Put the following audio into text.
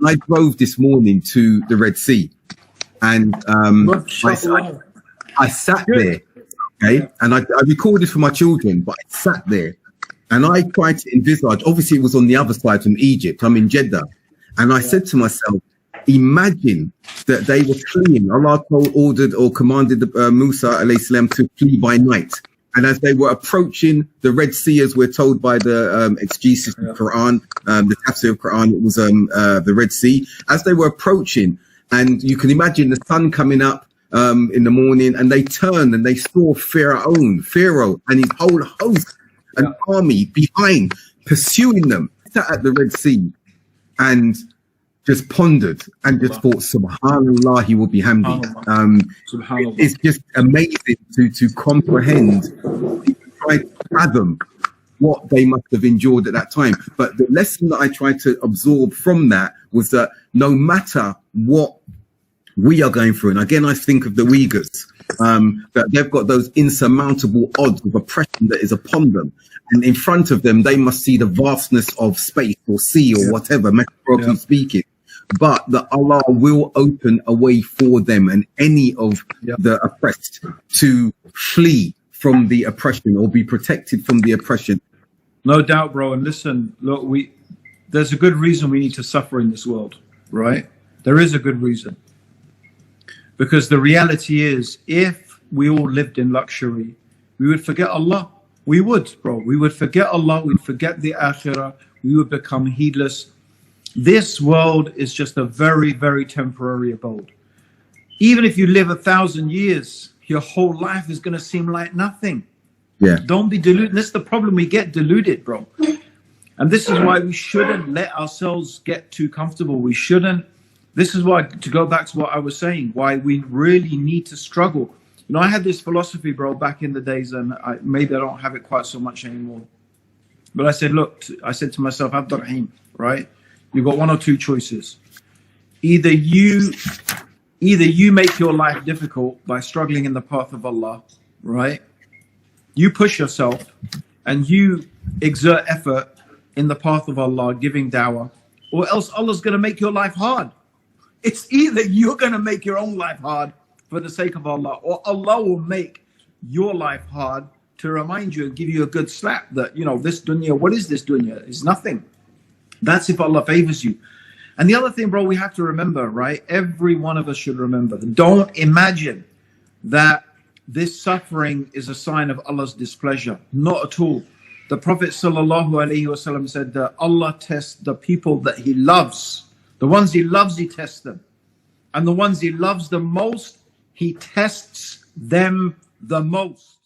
I drove this morning to the Red Sea, and I sat there, okay, and I recorded for my children, but I sat there, and I tried to envisage. Obviously, it was on the other side from Egypt. I'm in Jeddah, and I said to myself, imagine that they were fleeing. Allah ordered or commanded Musa alayhi salam to flee by night. And as they were approaching the Red Sea, as we're told by the exegesis of the Quran, the tafsir of Quran, it was the Red Sea. As they were approaching, and you can imagine the sun coming up in the morning, and they turned and they saw Pharaoh and his whole host, an army behind, pursuing them, sat at the Red Sea, and just pondered and just thought, Subhanallah, he will be hamdi. It's just amazing to comprehend, try to fathom what they must have endured at that time. But the lesson that I tried to absorb from that was that no matter what we are going through, and again, I think of the Uyghurs, that they've got those insurmountable odds of oppression that is upon them. And in front of them, they must see the vastness of space or sea or whatever, metaphorically speaking. But that Allah will open a way for them and any of the oppressed to flee from the oppression or be protected from the oppression. No doubt, bro. And listen, look, there's a good reason we need to suffer in this world, right? There is a good reason. Because the reality is, if we all lived in luxury, we would forget Allah. We would, bro. We would forget Allah. We'd forget the akhirah. We would become heedless. This world is just a very, very temporary abode. Even if you live 1,000 years, your whole life is going to seem like nothing. Yeah. Don't be deluded. This is the problem. We get deluded, bro. And this is why we shouldn't let ourselves get too comfortable. We shouldn't. This is why, to go back to what I was saying, why we really need to struggle. You know, I had this philosophy, bro, back in the days, and maybe I don't have it quite so much anymore. But I said, look, I said to myself, Abdurrahim, right? You've got one or two choices. Either you make your life difficult by struggling in the path of Allah, right? You push yourself and you exert effort in the path of Allah, giving dawah, or else Allah's going to make your life hard. It's either you're going to make your own life hard for the sake of Allah, or Allah will make your life hard to remind you and give you a good slap that, you know, this dunya, what is this dunya? It's nothing. That's if Allah favors you. And the other thing, bro, we have to remember, right? Every one of us should remember that. Don't imagine that this suffering is a sign of Allah's displeasure. Not at all. The Prophet ﷺ said that Allah tests the people that He loves. The ones He loves, He tests them. And the ones He loves the most, He tests them the most.